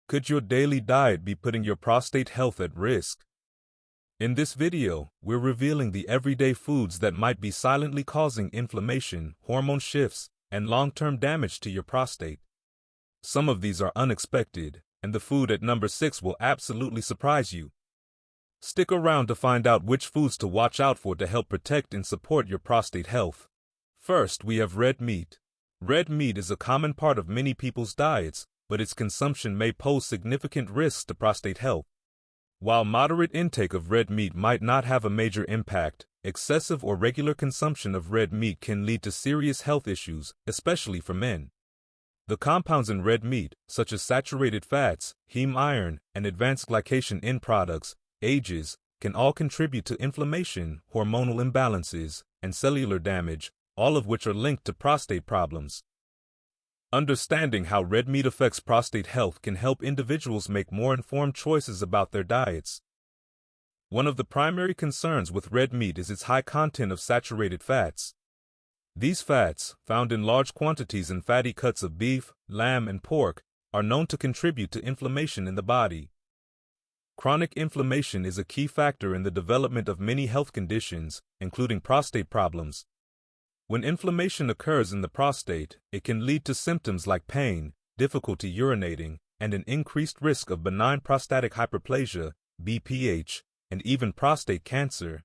Could your daily diet be putting your prostate health at risk? In this video, we're revealing the everyday foods that might be silently causing inflammation, hormone shifts, and long-term damage to your prostate. Some of these are unexpected, and the food at number 6 will absolutely surprise you. Stick around to find out which foods to watch out for to help protect and support your prostate health. First, we have red meat. Red meat is a common part of many people's diets, but its consumption may pose significant risks to prostate health. While moderate intake of red meat might not have a major impact, excessive or regular consumption of red meat can lead to serious health issues, especially for men. The compounds in red meat, such as saturated fats, heme iron, and advanced glycation end products, AGEs, can all contribute to inflammation, hormonal imbalances, and cellular damage, all of which are linked to prostate problems. Understanding how red meat affects prostate health can help individuals make more informed choices about their diets. One of the primary concerns with red meat is its high content of saturated fats. These fats, found in large quantities in fatty cuts of beef, lamb, and pork, are known to contribute to inflammation in the body. Chronic inflammation is a key factor in the development of many health conditions, including prostate problems. When inflammation occurs in the prostate, it can lead to symptoms like pain, difficulty urinating, and an increased risk of benign prostatic hyperplasia, BPH, and even prostate cancer.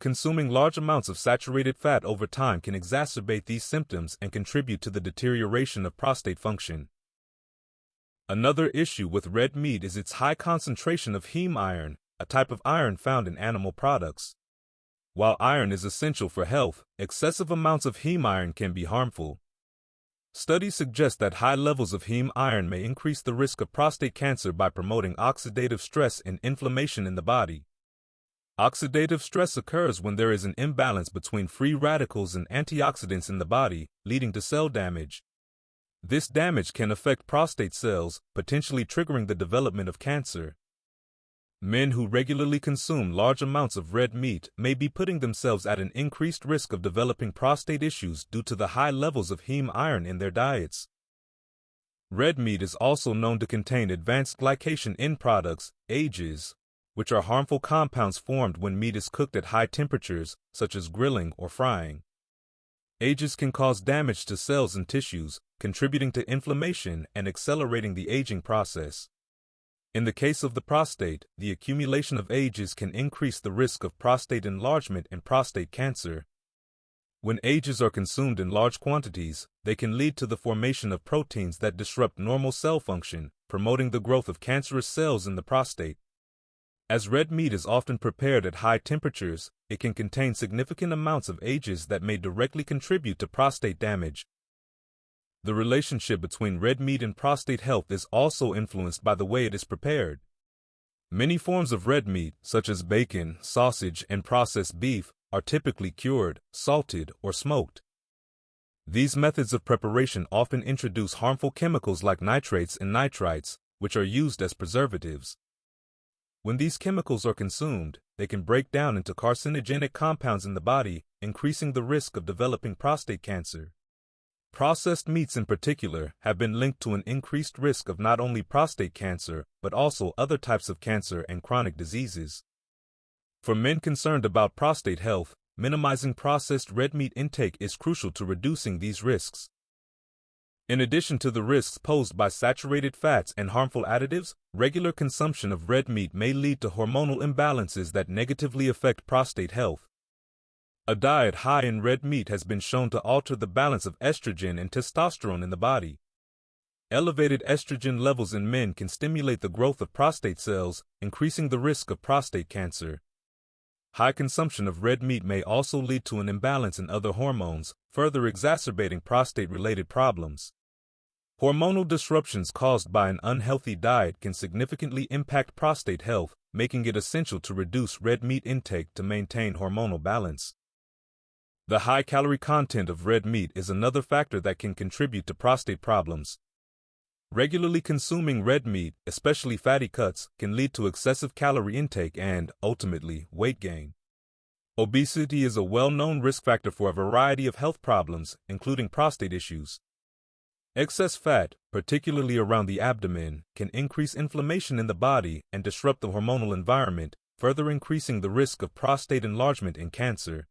Consuming large amounts of saturated fat over time can exacerbate these symptoms and contribute to the deterioration of prostate function. Another issue with red meat is its high concentration of heme iron, a type of iron found in animal products. While iron is essential for health, excessive amounts of heme iron can be harmful. Studies suggest that high levels of heme iron may increase the risk of prostate cancer by promoting oxidative stress and inflammation in the body. Oxidative stress occurs when there is an imbalance between free radicals and antioxidants in the body, leading to cell damage. This damage can affect prostate cells, potentially triggering the development of cancer. Men who regularly consume large amounts of red meat may be putting themselves at an increased risk of developing prostate issues due to the high levels of heme iron in their diets. Red meat is also known to contain advanced glycation end products, AGEs, which are harmful compounds formed when meat is cooked at high temperatures, such as grilling or frying. AGEs can cause damage to cells and tissues, contributing to inflammation and accelerating the aging process. In the case of the prostate, the accumulation of AGEs can increase the risk of prostate enlargement and prostate cancer. When AGEs are consumed in large quantities, they can lead to the formation of proteins that disrupt normal cell function, promoting the growth of cancerous cells in the prostate. As red meat is often prepared at high temperatures, it can contain significant amounts of AGEs that may directly contribute to prostate damage. The relationship between red meat and prostate health is also influenced by the way it is prepared. Many forms of red meat, such as bacon, sausage, and processed beef, are typically cured, salted, or smoked. These methods of preparation often introduce harmful chemicals like nitrates and nitrites, which are used as preservatives. When these chemicals are consumed, they can break down into carcinogenic compounds in the body, increasing the risk of developing prostate cancer. Processed meats in particular have been linked to an increased risk of not only prostate cancer, but also other types of cancer and chronic diseases. For men concerned about prostate health, minimizing processed red meat intake is crucial to reducing these risks. In addition to the risks posed by saturated fats and harmful additives, regular consumption of red meat may lead to hormonal imbalances that negatively affect prostate health. A diet high in red meat has been shown to alter the balance of estrogen and testosterone in the body. Elevated estrogen levels in men can stimulate the growth of prostate cells, increasing the risk of prostate cancer. High consumption of red meat may also lead to an imbalance in other hormones, further exacerbating prostate-related problems. Hormonal disruptions caused by an unhealthy diet can significantly impact prostate health, making it essential to reduce red meat intake to maintain hormonal balance. The high calorie content of red meat is another factor that can contribute to prostate problems. Regularly consuming red meat, especially fatty cuts, can lead to excessive calorie intake and, ultimately, weight gain. Obesity is a well-known risk factor for a variety of health problems, including prostate issues. Excess fat, particularly around the abdomen, can increase inflammation in the body and disrupt the hormonal environment, further increasing the risk of prostate enlargement and cancer.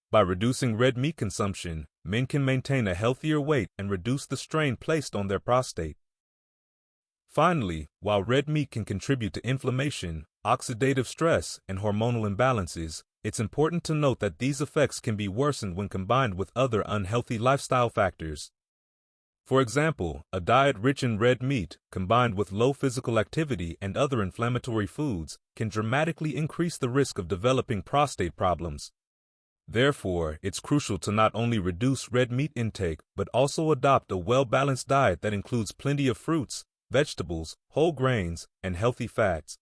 By reducing red meat consumption, men can maintain a healthier weight and reduce the strain placed on their prostate. Finally, while red meat can contribute to inflammation, oxidative stress, and hormonal imbalances, it's important to note that these effects can be worsened when combined with other unhealthy lifestyle factors. For example, a diet rich in red meat, combined with low physical activity and other inflammatory foods, can dramatically increase the risk of developing prostate problems. Therefore, it's crucial to not only reduce red meat intake, but also adopt a well-balanced diet that includes plenty of fruits, vegetables, whole grains, and healthy fats.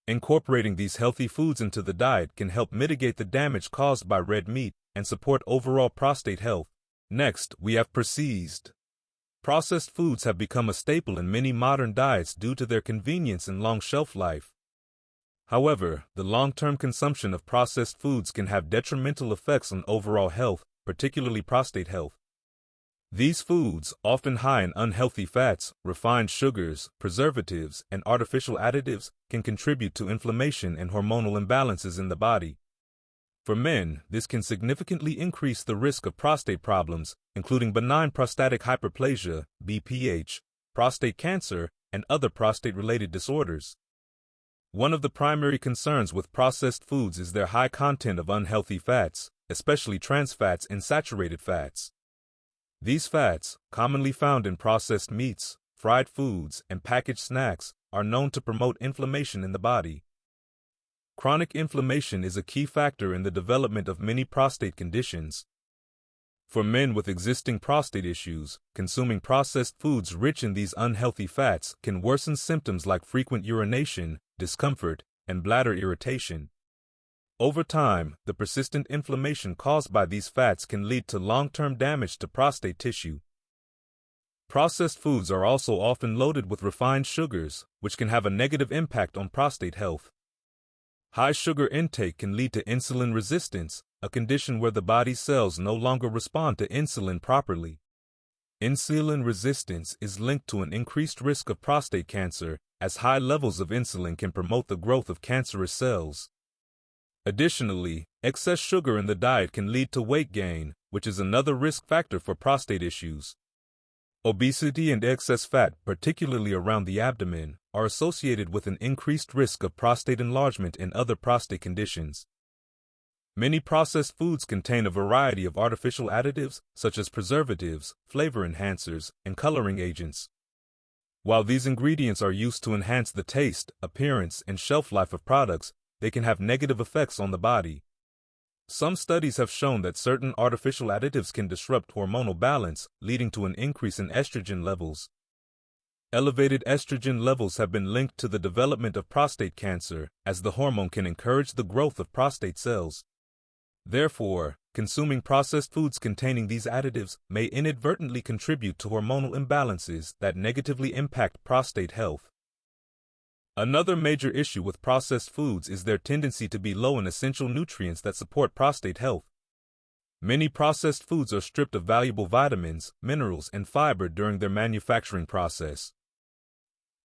Incorporating these healthy foods into the diet can help mitigate the damage caused by red meat and support overall prostate health. Next, we have processed. Processed foods have become a staple in many modern diets due to their convenience and long shelf life. However, the long-term consumption of processed foods can have detrimental effects on overall health, particularly prostate health. These foods, often high in unhealthy fats, refined sugars, preservatives, and artificial additives, can contribute to inflammation and hormonal imbalances in the body. For men, this can significantly increase the risk of prostate problems, including benign prostatic hyperplasia, BPH, prostate cancer, and other prostate-related disorders. One of the primary concerns with processed foods is their high content of unhealthy fats, especially trans fats and saturated fats. These fats, commonly found in processed meats, fried foods, and packaged snacks, are known to promote inflammation in the body. Chronic inflammation is a key factor in the development of many prostate conditions. For men with existing prostate issues, consuming processed foods rich in these unhealthy fats can worsen symptoms like frequent urination, discomfort, and bladder irritation. Over time, the persistent inflammation caused by these fats can lead to long-term damage to prostate tissue. Processed foods are also often loaded with refined sugars, which can have a negative impact on prostate health. High sugar intake can lead to insulin resistance, a condition where the body's cells no longer respond to insulin properly. Insulin resistance is linked to an increased risk of prostate cancer, as high levels of insulin can promote the growth of cancerous cells. Additionally, excess sugar in the diet can lead to weight gain, which is another risk factor for prostate issues. Obesity and excess fat, particularly around the abdomen, are associated with an increased risk of prostate enlargement and other prostate conditions. Many processed foods contain a variety of artificial additives, such as preservatives, flavor enhancers, and coloring agents. While these ingredients are used to enhance the taste, appearance, and shelf life of products, they can have negative effects on the body. Some studies have shown that certain artificial additives can disrupt hormonal balance, leading to an increase in estrogen levels. Elevated estrogen levels have been linked to the development of prostate cancer, as the hormone can encourage the growth of prostate cells. Therefore, consuming processed foods containing these additives may inadvertently contribute to hormonal imbalances that negatively impact prostate health. Another major issue with processed foods is their tendency to be low in essential nutrients that support prostate health. Many processed foods are stripped of valuable vitamins, minerals, and fiber during their manufacturing process.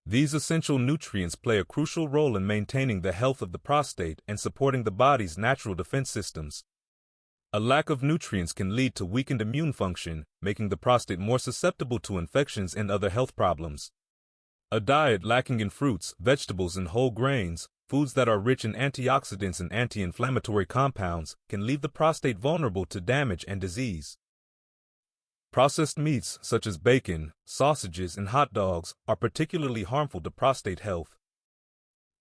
These essential nutrients play a crucial role in maintaining the health of the prostate and supporting the body's natural defense systems. A lack of nutrients can lead to weakened immune function, making the prostate more susceptible to infections and other health problems. A diet lacking in fruits, vegetables, and whole grains, foods that are rich in antioxidants and anti-inflammatory compounds, can leave the prostate vulnerable to damage and disease. Processed meats, such as bacon, sausages, and hot dogs, are particularly harmful to prostate health.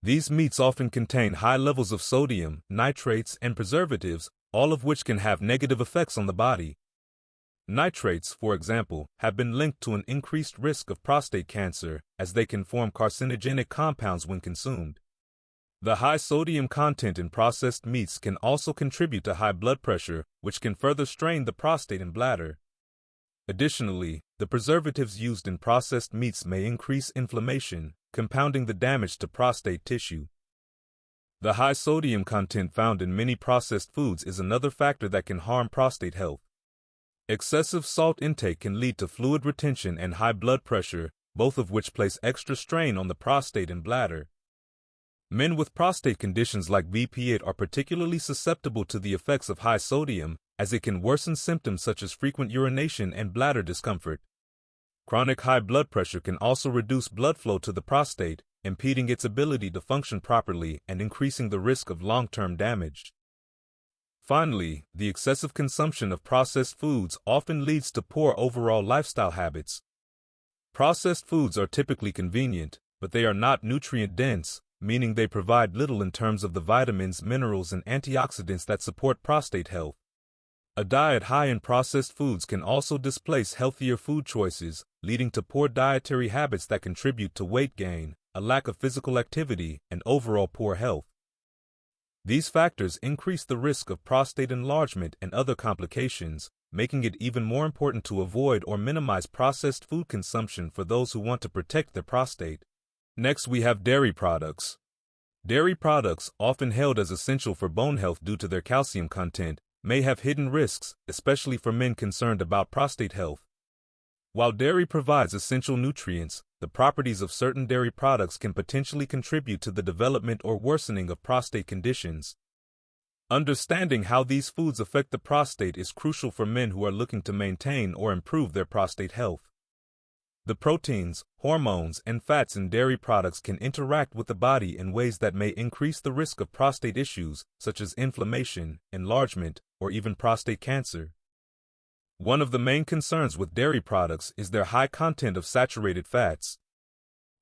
These meats often contain high levels of sodium, nitrates, and preservatives, all of which can have negative effects on the body. Nitrates, for example, have been linked to an increased risk of prostate cancer, as they can form carcinogenic compounds when consumed. The high sodium content in processed meats can also contribute to high blood pressure, which can further strain the prostate and bladder. Additionally, the preservatives used in processed meats may increase inflammation, compounding the damage to prostate tissue. The high sodium content found in many processed foods is another factor that can harm prostate health. Excessive salt intake can lead to fluid retention and high blood pressure, both of which place extra strain on the prostate and bladder. Men with prostate conditions like BP8 are particularly susceptible to the effects of high sodium, as it can worsen symptoms such as frequent urination and bladder discomfort. Chronic high blood pressure can also reduce blood flow to the prostate, impeding its ability to function properly and increasing the risk of long-term damage. Finally, the excessive consumption of processed foods often leads to poor overall lifestyle habits. Processed foods are typically convenient, but they are not nutrient-dense, meaning they provide little in terms of the vitamins, minerals, and antioxidants that support prostate health. A diet high in processed foods can also displace healthier food choices, leading to poor dietary habits that contribute to weight gain, a lack of physical activity, and overall poor health. These factors increase the risk of prostate enlargement and other complications, making it even more important to avoid or minimize processed food consumption for those who want to protect their prostate. Next, we have dairy products. Dairy products, often hailed as essential for bone health due to their calcium content, may have hidden risks, especially for men concerned about prostate health. While dairy provides essential nutrients, the properties of certain dairy products can potentially contribute to the development or worsening of prostate conditions. Understanding how these foods affect the prostate is crucial for men who are looking to maintain or improve their prostate health. The proteins, hormones, and fats in dairy products can interact with the body in ways that may increase the risk of prostate issues, such as inflammation, enlargement, or even prostate cancer. One of the main concerns with dairy products is their high content of saturated fats.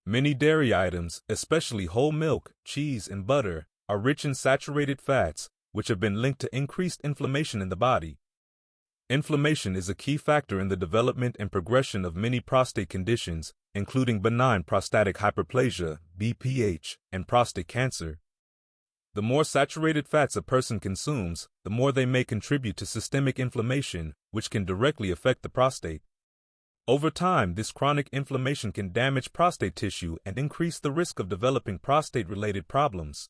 Many dairy items, especially whole milk, cheese, and butter, are rich in saturated fats, which have been linked to increased inflammation in the body. Inflammation is a key factor in the development and progression of many prostate conditions, including benign prostatic hyperplasia, BPH, and prostate cancer. The more saturated fats a person consumes, the more they may contribute to systemic inflammation, which can directly affect the prostate. Over time, this chronic inflammation can damage prostate tissue and increase the risk of developing prostate-related problems.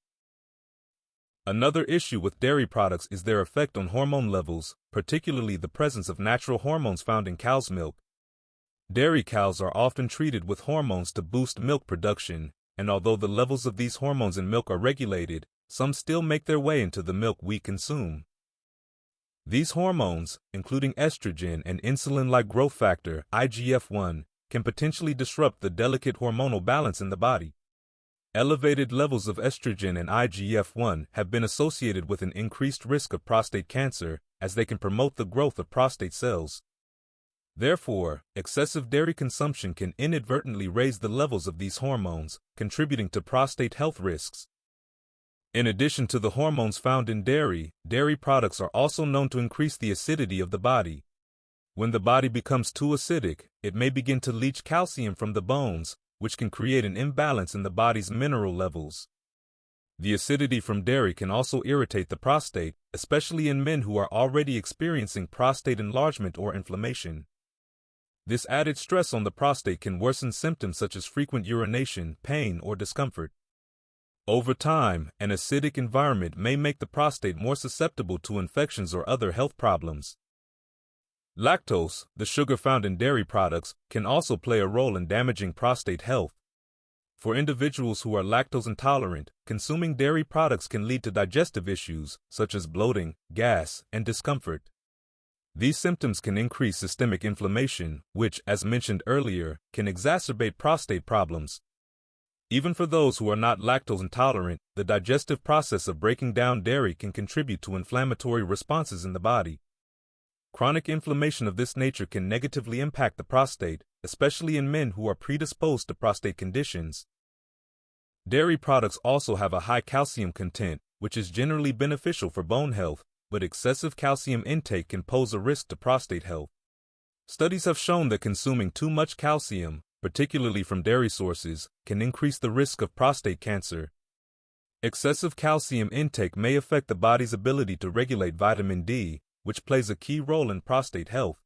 Another issue with dairy products is their effect on hormone levels, particularly the presence of natural hormones found in cow's milk. Dairy cows are often treated with hormones to boost milk production, and although the levels of these hormones in milk are regulated, some still make their way into the milk we consume. These hormones, including estrogen and insulin-like growth factor, IGF-1, can potentially disrupt the delicate hormonal balance in the body. Elevated levels of estrogen and IGF-1 have been associated with an increased risk of prostate cancer, as they can promote the growth of prostate cells. Therefore, excessive dairy consumption can inadvertently raise the levels of these hormones, contributing to prostate health risks. In addition to the hormones found in dairy, dairy products are also known to increase the acidity of the body. When the body becomes too acidic, it may begin to leach calcium from the bones, which can create an imbalance in the body's mineral levels. The acidity from dairy can also irritate the prostate, especially in men who are already experiencing prostate enlargement or inflammation. This added stress on the prostate can worsen symptoms such as frequent urination, pain, or discomfort. Over time, an acidic environment may make the prostate more susceptible to infections or other health problems. Lactose, the sugar found in dairy products, can also play a role in damaging prostate health. For individuals who are lactose intolerant, consuming dairy products can lead to digestive issues, such as bloating, gas, and discomfort. These symptoms can increase systemic inflammation, which, as mentioned earlier, can exacerbate prostate problems. Even for those who are not lactose intolerant, the digestive process of breaking down dairy can contribute to inflammatory responses in the body. Chronic inflammation of this nature can negatively impact the prostate, especially in men who are predisposed to prostate conditions. Dairy products also have a high calcium content, which is generally beneficial for bone health, but excessive calcium intake can pose a risk to prostate health. Studies have shown that consuming too much calcium, particularly from dairy sources, can increase the risk of prostate cancer. Excessive calcium intake may affect the body's ability to regulate vitamin D, which plays a key role in prostate health.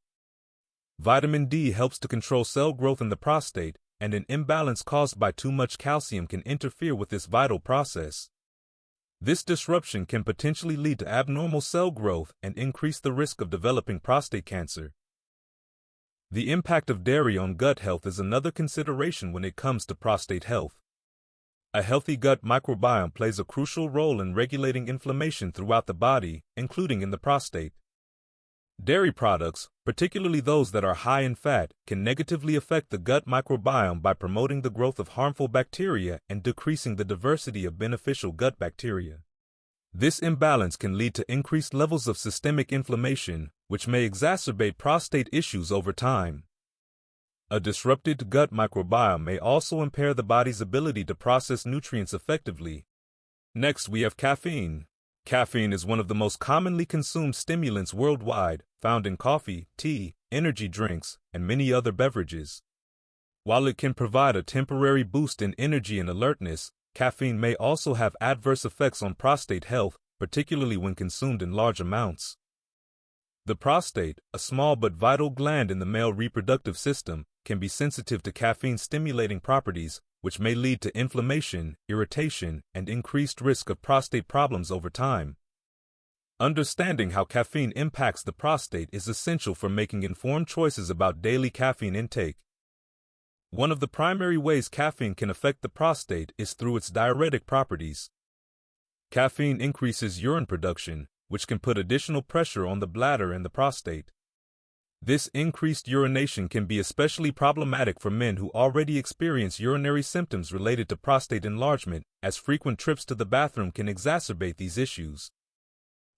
Vitamin D helps to control cell growth in the prostate, and an imbalance caused by too much calcium can interfere with this vital process. This disruption can potentially lead to abnormal cell growth and increase the risk of developing prostate cancer. The impact of dairy on gut health is another consideration when it comes to prostate health. A healthy gut microbiome plays a crucial role in regulating inflammation throughout the body, including in the prostate. Dairy products, particularly those that are high in fat, can negatively affect the gut microbiome by promoting the growth of harmful bacteria and decreasing the diversity of beneficial gut bacteria. This imbalance can lead to increased levels of systemic inflammation, which may exacerbate prostate issues over time. A disrupted gut microbiome may also impair the body's ability to process nutrients effectively. Next, we have caffeine. Caffeine is one of the most commonly consumed stimulants worldwide, found in coffee, tea, energy drinks, and many other beverages. While it can provide a temporary boost in energy and alertness, caffeine may also have adverse effects on prostate health, particularly when consumed in large amounts. The prostate, a small but vital gland in the male reproductive system, can be sensitive to caffeine-stimulating properties, which may lead to inflammation, irritation, and increased risk of prostate problems over time. Understanding how caffeine impacts the prostate is essential for making informed choices about daily caffeine intake. One of the primary ways caffeine can affect the prostate is through its diuretic properties. Caffeine increases urine production, which can put additional pressure on the bladder and the prostate. This increased urination can be especially problematic for men who already experience urinary symptoms related to prostate enlargement, as frequent trips to the bathroom can exacerbate these issues.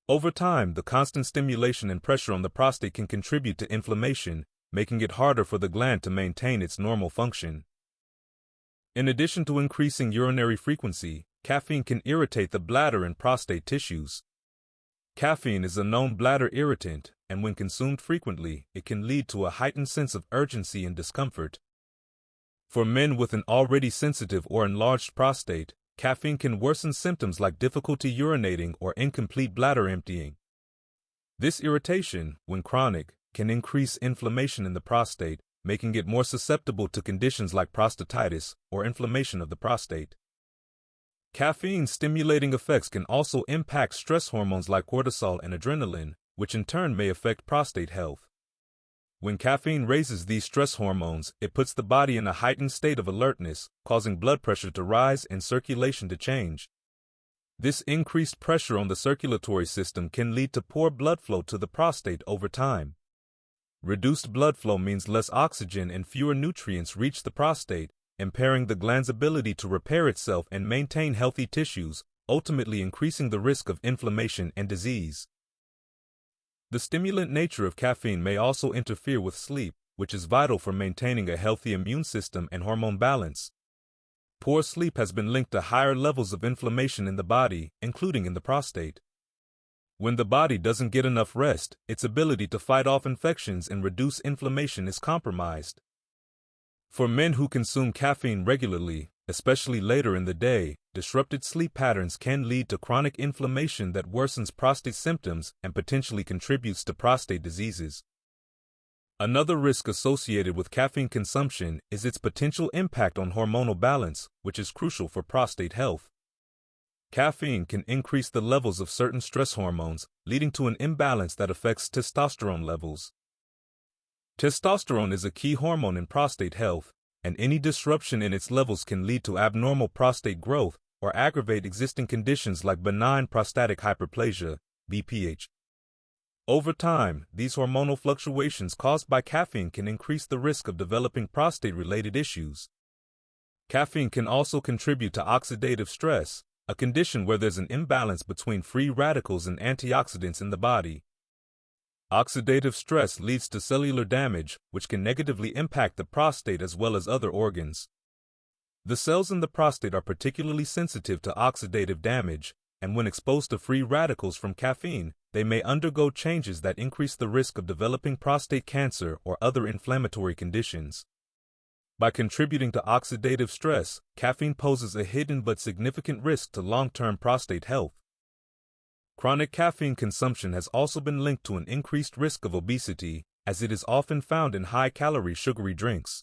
Over time, the constant stimulation and pressure on the prostate can contribute to inflammation, making it harder for the gland to maintain its normal function. In addition to increasing urinary frequency, caffeine can irritate the bladder and prostate tissues. Caffeine is a known bladder irritant, and when consumed frequently, it can lead to a heightened sense of urgency and discomfort. For men with an already sensitive or enlarged prostate, caffeine can worsen symptoms like difficulty urinating or incomplete bladder emptying. This irritation, when chronic, can increase inflammation in the prostate, making it more susceptible to conditions like prostatitis or inflammation of the prostate. Caffeine-stimulating effects can also impact stress hormones like cortisol and adrenaline, which in turn may affect prostate health. When caffeine raises these stress hormones, it puts the body in a heightened state of alertness, causing blood pressure to rise and circulation to change. This increased pressure on the circulatory system can lead to poor blood flow to the prostate over time. Reduced blood flow means less oxygen and fewer nutrients reach the prostate, impairing the gland's ability to repair itself and maintain healthy tissues, ultimately increasing the risk of inflammation and disease. The stimulant nature of caffeine may also interfere with sleep, which is vital for maintaining a healthy immune system and hormone balance. Poor sleep has been linked to higher levels of inflammation in the body, including in the prostate. When the body doesn't get enough rest, its ability to fight off infections and reduce inflammation is compromised. For men who consume caffeine regularly, especially later in the day, disrupted sleep patterns can lead to chronic inflammation that worsens prostate symptoms and potentially contributes to prostate diseases. Another risk associated with caffeine consumption is its potential impact on hormonal balance, which is crucial for prostate health. Caffeine can increase the levels of certain stress hormones, leading to an imbalance that affects testosterone levels. Testosterone is a key hormone in prostate health, and any disruption in its levels can lead to abnormal prostate growth or aggravate existing conditions like benign prostatic hyperplasia, BPH. Over time, these hormonal fluctuations caused by caffeine can increase the risk of developing prostate-related issues. Caffeine can also contribute to oxidative stress, a condition where there's an imbalance between free radicals and antioxidants in the body. Oxidative stress leads to cellular damage, which can negatively impact the prostate as well as other organs. The cells in the prostate are particularly sensitive to oxidative damage, and when exposed to free radicals from caffeine, they may undergo changes that increase the risk of developing prostate cancer or other inflammatory conditions. By contributing to oxidative stress, caffeine poses a hidden but significant risk to long-term prostate health. Chronic caffeine consumption has also been linked to an increased risk of obesity, as it is often found in high-calorie sugary drinks.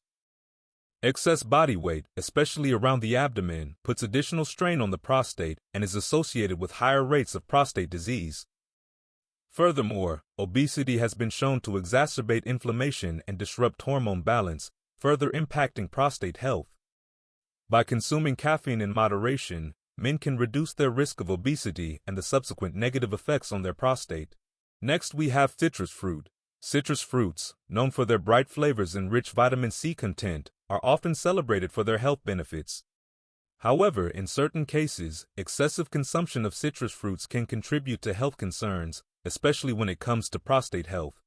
Excess body weight, especially around the abdomen, puts additional strain on the prostate and is associated with higher rates of prostate disease. Furthermore, obesity has been shown to exacerbate inflammation and disrupt hormone balance, further impacting prostate health. By consuming caffeine in moderation, men can reduce their risk of obesity and the subsequent negative effects on their prostate. Next, we have citrus fruit. Citrus fruits, known for their bright flavors and rich vitamin C content, are often celebrated for their health benefits. However, in certain cases, excessive consumption of citrus fruits can contribute to health concerns, especially when it comes to prostate health.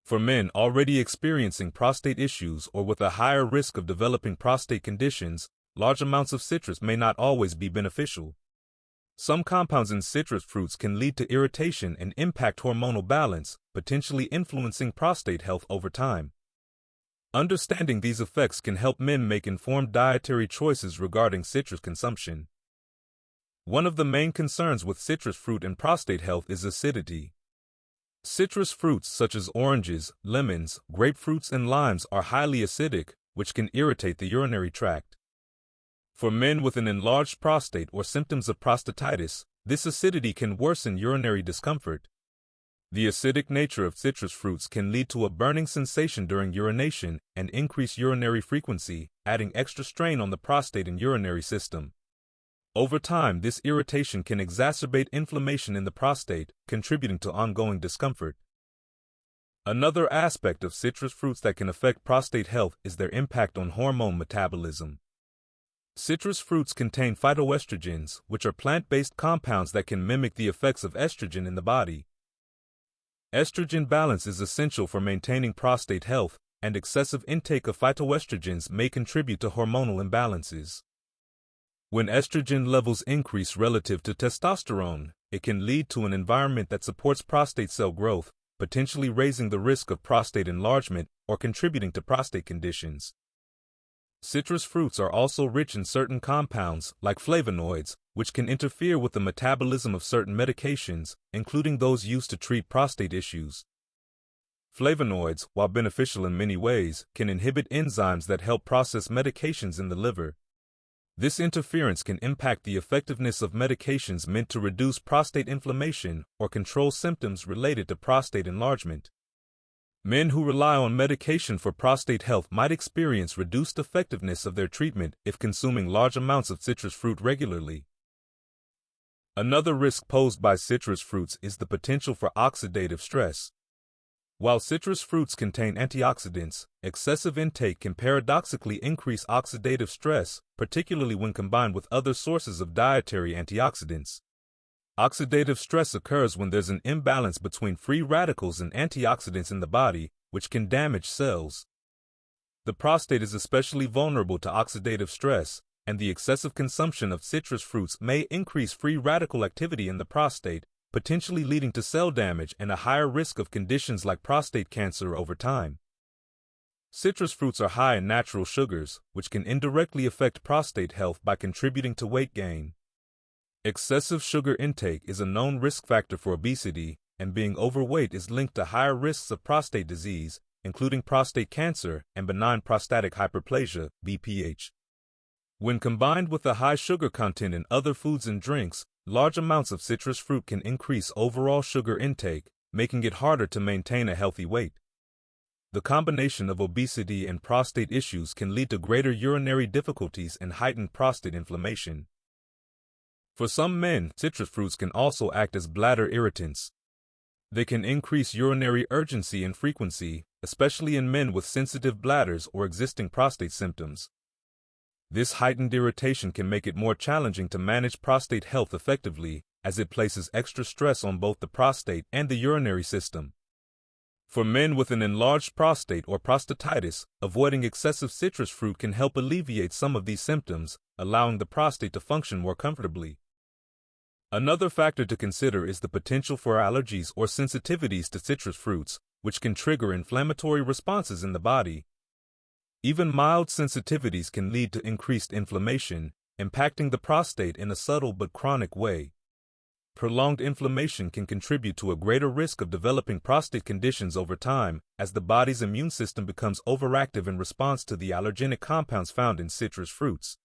For men already experiencing prostate issues or with a higher risk of developing prostate conditions, large amounts of citrus may not always be beneficial. Some compounds in citrus fruits can lead to irritation and impact hormonal balance, potentially influencing prostate health over time. Understanding these effects can help men make informed dietary choices regarding citrus consumption. One of the main concerns with citrus fruit and prostate health is acidity. Citrus fruits such as oranges, lemons, grapefruits, and limes are highly acidic, which can irritate the urinary tract. For men with an enlarged prostate or symptoms of prostatitis, this acidity can worsen urinary discomfort. The acidic nature of citrus fruits can lead to a burning sensation during urination and increase urinary frequency, adding extra strain on the prostate and urinary system. Over time, this irritation can exacerbate inflammation in the prostate, contributing to ongoing discomfort. Another aspect of citrus fruits that can affect prostate health is their impact on hormone metabolism. Citrus fruits contain phytoestrogens, which are plant-based compounds that can mimic the effects of estrogen in the body. Estrogen balance is essential for maintaining prostate health, and excessive intake of phytoestrogens may contribute to hormonal imbalances. When estrogen levels increase relative to testosterone, it can lead to an environment that supports prostate cell growth, potentially raising the risk of prostate enlargement or contributing to prostate conditions. Citrus fruits are also rich in certain compounds, like flavonoids, which can interfere with the metabolism of certain medications, including those used to treat prostate issues. Flavonoids, while beneficial in many ways, can inhibit enzymes that help process medications in the liver. This interference can impact the effectiveness of medications meant to reduce prostate inflammation or control symptoms related to prostate enlargement. Men who rely on medication for prostate health might experience reduced effectiveness of their treatment if consuming large amounts of citrus fruit regularly. Another risk posed by citrus fruits is the potential for oxidative stress. While citrus fruits contain antioxidants, excessive intake can paradoxically increase oxidative stress, particularly when combined with other sources of dietary antioxidants. Oxidative stress occurs when there's an imbalance between free radicals and antioxidants in the body, which can damage cells. The prostate is especially vulnerable to oxidative stress, and the excessive consumption of citrus fruits may increase free radical activity in the prostate, potentially leading to cell damage and a higher risk of conditions like prostate cancer over time. Citrus fruits are high in natural sugars, which can indirectly affect prostate health by contributing to weight gain. Excessive sugar intake is a known risk factor for obesity, and being overweight is linked to higher risks of prostate disease, including prostate cancer and benign prostatic hyperplasia, BPH. When combined with the high sugar content in other foods and drinks, large amounts of citrus fruit can increase overall sugar intake, making it harder to maintain a healthy weight. The combination of obesity and prostate issues can lead to greater urinary difficulties and heightened prostate inflammation. For some men, citrus fruits can also act as bladder irritants. They can increase urinary urgency and frequency, especially in men with sensitive bladders or existing prostate symptoms. This heightened irritation can make it more challenging to manage prostate health effectively, as it places extra stress on both the prostate and the urinary system. For men with an enlarged prostate or prostatitis, avoiding excessive citrus fruit can help alleviate some of these symptoms, allowing the prostate to function more comfortably. Another factor to consider is the potential for allergies or sensitivities to citrus fruits, which can trigger inflammatory responses in the body. Even mild sensitivities can lead to increased inflammation, impacting the prostate in a subtle but chronic way. prolonged inflammation can contribute to a greater risk of developing prostate conditions over time, as the body's immune system becomes overactive in response to the allergenic compounds found in citrus fruits.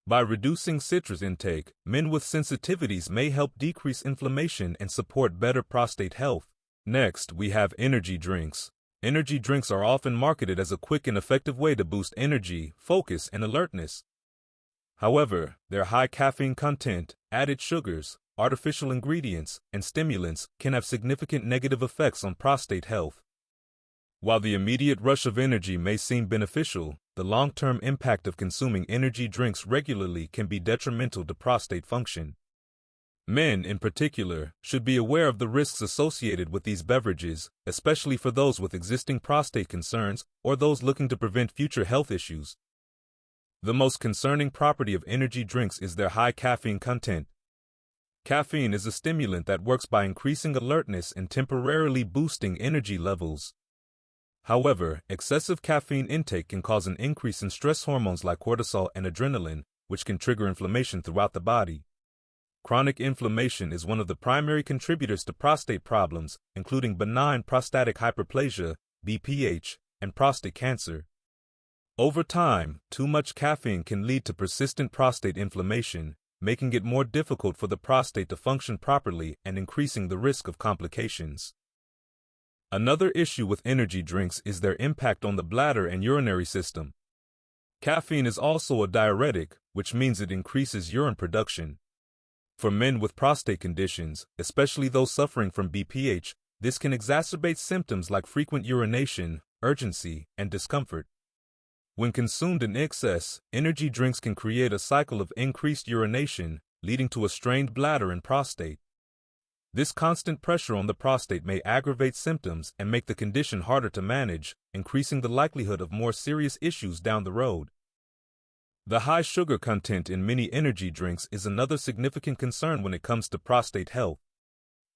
By reducing citrus intake, men with sensitivities may help decrease inflammation and support better prostate health. Next, we have energy drinks. Energy drinks are often marketed as a quick and effective way to boost energy, focus, and alertness. However, their high caffeine content, added sugars, artificial ingredients, and stimulants can have significant negative effects on prostate health. While the immediate rush of energy may seem beneficial, the long-term impact of consuming energy drinks regularly can be detrimental to prostate function. Men, in particular, should be aware of the risks associated with these beverages, especially for those with existing prostate concerns or those looking to prevent future health issues. The most concerning property of energy drinks is their high caffeine content. Caffeine is a stimulant that works by increasing alertness and temporarily boosting energy levels. However, excessive caffeine intake can cause an increase in stress hormones like cortisol and adrenaline, which can trigger inflammation throughout the body. Chronic inflammation is one of the primary contributors to prostate problems, including benign prostatic hyperplasia, BPH, and prostate cancer. Over time, too much caffeine can lead to persistent prostate inflammation, making it more difficult for the prostate to function properly and increasing the risk of complications. Another issue with energy drinks is their impact on the bladder and urinary system. Caffeine is also a diuretic, which means it increases urine production. For men with prostate conditions, especially those suffering from BPH, this can exacerbate symptoms like frequent urination, urgency, and discomfort. When consumed in excess, energy drinks can create a cycle of increased urination, leading to a strained bladder and prostate. This constant pressure on the prostate may aggravate symptoms and make the condition harder to manage, increasing the likelihood of more serious issues down the road. The high sugar content in many energy drinks is another significant concern when it comes to prostate health.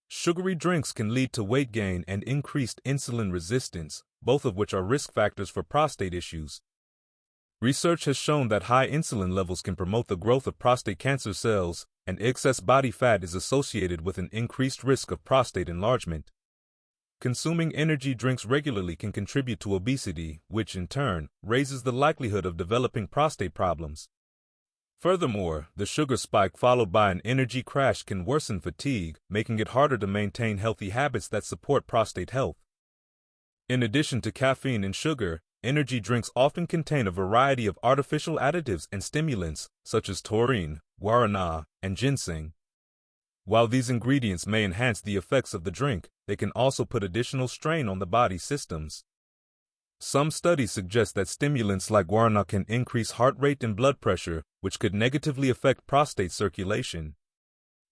Sugary drinks can lead to weight gain and increased insulin resistance, both of which are risk factors for prostate issues. Research has shown that high insulin levels can promote the growth of prostate cancer cells, and excess body fat is associated with an increased risk of prostate enlargement. Consuming energy drinks regularly can contribute to obesity, which in turn raises the likelihood of developing prostate problems. Furthermore, the sugar spike followed by an energy crash can worsen fatigue, making it harder to maintain healthy habits that support prostate health. In addition to caffeine and sugar, energy drinks often contain a variety of artificial additives and stimulants, such as taurine, guarana, and ginseng. While these ingredients may enhance the effects of the drink, they can also put additional strain on the body's systems. Some studies suggest that stimulants like guarana can increase heart rate and blood pressure, which could negatively affect prostate circulation.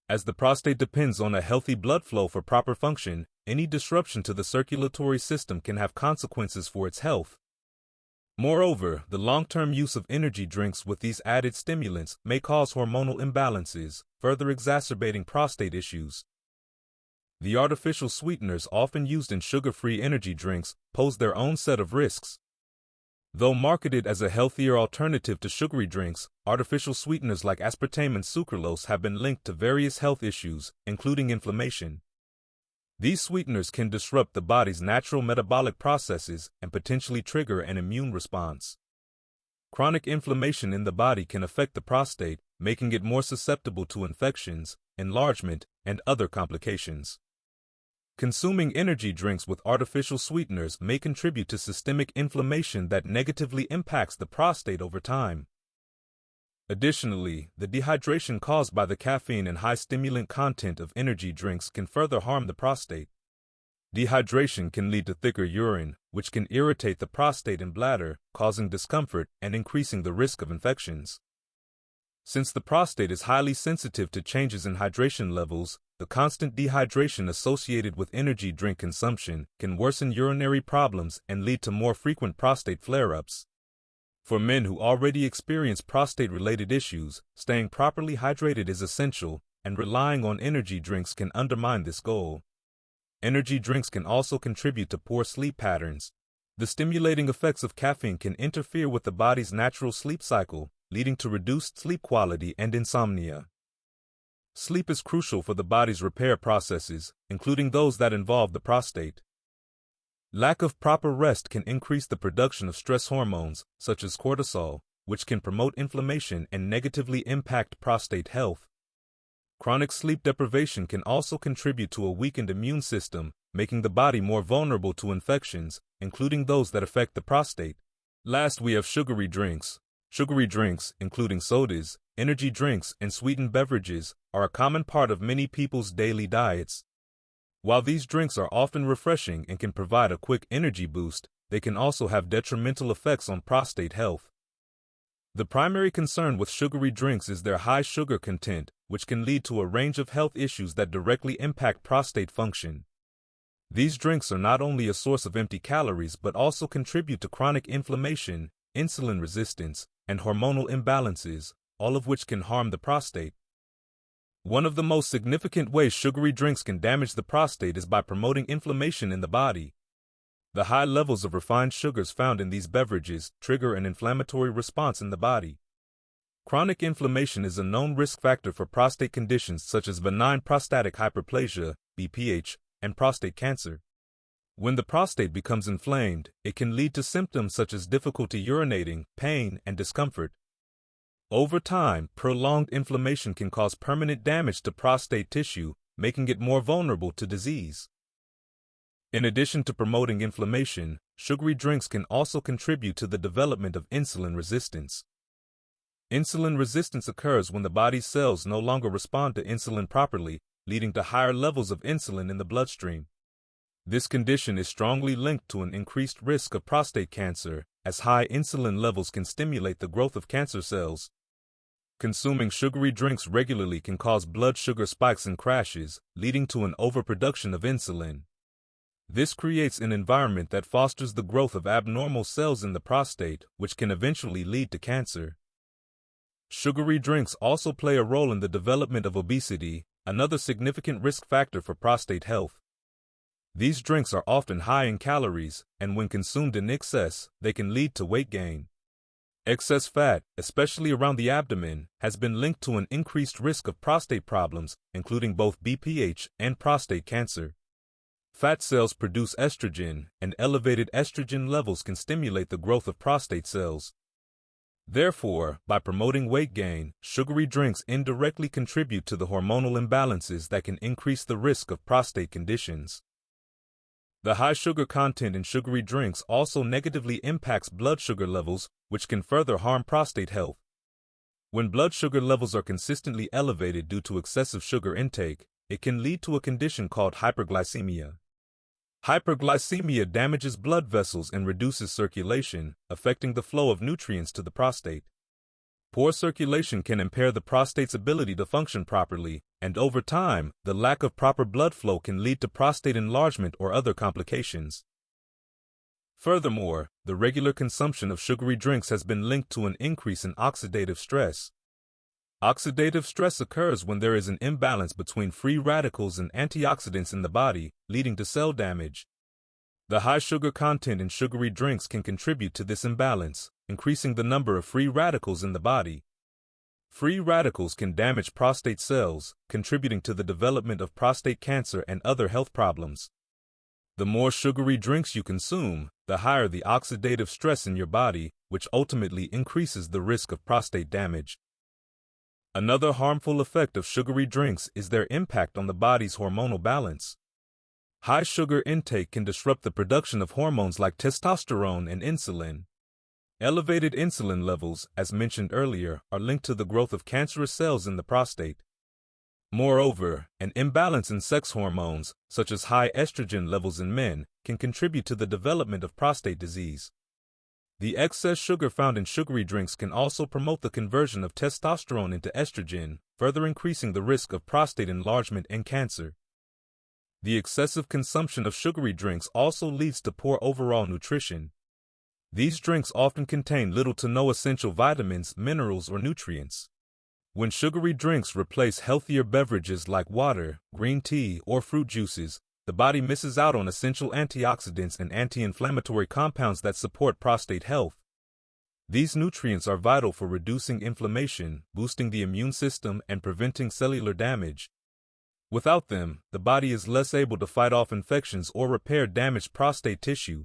As the prostate depends on a healthy blood flow for proper function, any disruption to the circulatory system can have consequences for its health. Moreover, the long-term use of energy drinks with these added stimulants may cause hormonal imbalances, further exacerbating prostate issues. The artificial sweeteners often used in sugar-free energy drinks pose their own set of risks. Though marketed as a healthier alternative to sugary drinks, artificial sweeteners like aspartame and sucralose have been linked to various health issues, including inflammation. These sweeteners can disrupt the body's natural metabolic processes and potentially trigger an immune response. Chronic inflammation in the body can affect the prostate, making it more susceptible to infections, enlargement, and other complications. Consuming energy drinks with artificial sweeteners may contribute to systemic inflammation that negatively impacts the prostate over time. Additionally, the dehydration caused by the caffeine and high stimulant content of energy drinks can further harm the prostate. Dehydration can lead to thicker urine, which can irritate the prostate and bladder, causing discomfort and increasing the risk of infections. Since the prostate is highly sensitive to changes in hydration levels, the constant dehydration associated with energy drink consumption can worsen urinary problems and lead to more frequent prostate flare-ups. For men who already experience prostate-related issues, staying properly hydrated is essential, and relying on energy drinks can undermine this goal. Energy drinks can also contribute to poor sleep patterns. The stimulating effects of caffeine can interfere with the body's natural sleep cycle, leading to reduced sleep quality and insomnia. Sleep is crucial for the body's repair processes, including those that involve the prostate. Lack of proper rest can increase the production of stress hormones, such as cortisol, which can promote inflammation and negatively impact prostate health. Chronic sleep deprivation can also contribute to a weakened immune system, making the body more vulnerable to infections, including those that affect the prostate. Last, we have sugary drinks. Sugary drinks, including sodas, energy drinks, and sweetened beverages, are a common part of many people's daily diets. While these drinks are often refreshing and can provide a quick energy boost, they can also have detrimental effects on prostate health. The primary concern with sugary drinks is their high sugar content, which can lead to a range of health issues that directly impact prostate function. These drinks are not only a source of empty calories but also contribute to chronic inflammation, insulin resistance, and hormonal imbalances, all of which can harm the prostate. One of the most significant ways sugary drinks can damage the prostate is by promoting inflammation in the body. The high levels of refined sugars found in these beverages trigger an inflammatory response in the body. Chronic inflammation is a known risk factor for prostate conditions such as benign prostatic hyperplasia, BPH, and prostate cancer. When the prostate becomes inflamed, it can lead to symptoms such as difficulty urinating, pain, and discomfort. Over time, prolonged inflammation can cause permanent damage to prostate tissue, making it more vulnerable to disease. In addition to promoting inflammation, sugary drinks can also contribute to the development of insulin resistance. Insulin resistance occurs when the body's cells no longer respond to insulin properly, leading to higher levels of insulin in the bloodstream. This condition is strongly linked to an increased risk of prostate cancer, as high insulin levels can stimulate the growth of cancer cells. Consuming sugary drinks regularly can cause blood sugar spikes and crashes, leading to an overproduction of insulin. This creates an environment that fosters the growth of abnormal cells in the prostate, which can eventually lead to cancer. Sugary drinks also play a role in the development of obesity, another significant risk factor for prostate health. These drinks are often high in calories, and when consumed in excess, they can lead to weight gain. Excess fat, especially around the abdomen, has been linked to an increased risk of prostate problems, including both BPH and prostate cancer. Fat cells produce estrogen, and elevated estrogen levels can stimulate the growth of prostate cells. Therefore, by promoting weight gain, sugary drinks indirectly contribute to the hormonal imbalances that can increase the risk of prostate conditions. The high sugar content in sugary drinks also negatively impacts blood sugar levels, which can further harm prostate health. When blood sugar levels are consistently elevated due to excessive sugar intake, it can lead to a condition called hyperglycemia. Hyperglycemia damages blood vessels and reduces circulation, affecting the flow of nutrients to the prostate. Poor circulation can impair the prostate's ability to function properly, and over time, the lack of proper blood flow can lead to prostate enlargement or other complications. Furthermore, the regular consumption of sugary drinks has been linked to an increase in oxidative stress. Oxidative stress occurs when there is an imbalance between free radicals and antioxidants in the body, leading to cell damage. The high sugar content in sugary drinks can contribute to this imbalance, increasing the number of free radicals in the body. Free radicals can damage prostate cells, contributing to the development of prostate cancer and other health problems. The more sugary drinks you consume, the higher the oxidative stress in your body, which ultimately increases the risk of prostate damage. Another harmful effect of sugary drinks is their impact on the body's hormonal balance. High sugar intake can disrupt the production of hormones like testosterone and insulin. Elevated insulin levels, as mentioned earlier, are linked to the growth of cancerous cells in the prostate. Moreover, an imbalance in sex hormones, such as high estrogen levels in men, can contribute to the development of prostate disease. The excess sugar found in sugary drinks can also promote the conversion of testosterone into estrogen, further increasing the risk of prostate enlargement and cancer. The excessive consumption of sugary drinks also leads to poor overall nutrition. These drinks often contain little to no essential vitamins, minerals, or nutrients. When sugary drinks replace healthier beverages like water, green tea, or fruit juices, the body misses out on essential antioxidants and anti-inflammatory compounds that support prostate health. These nutrients are vital for reducing inflammation, boosting the immune system, and preventing cellular damage. Without them, the body is less able to fight off infections or repair damaged prostate tissue,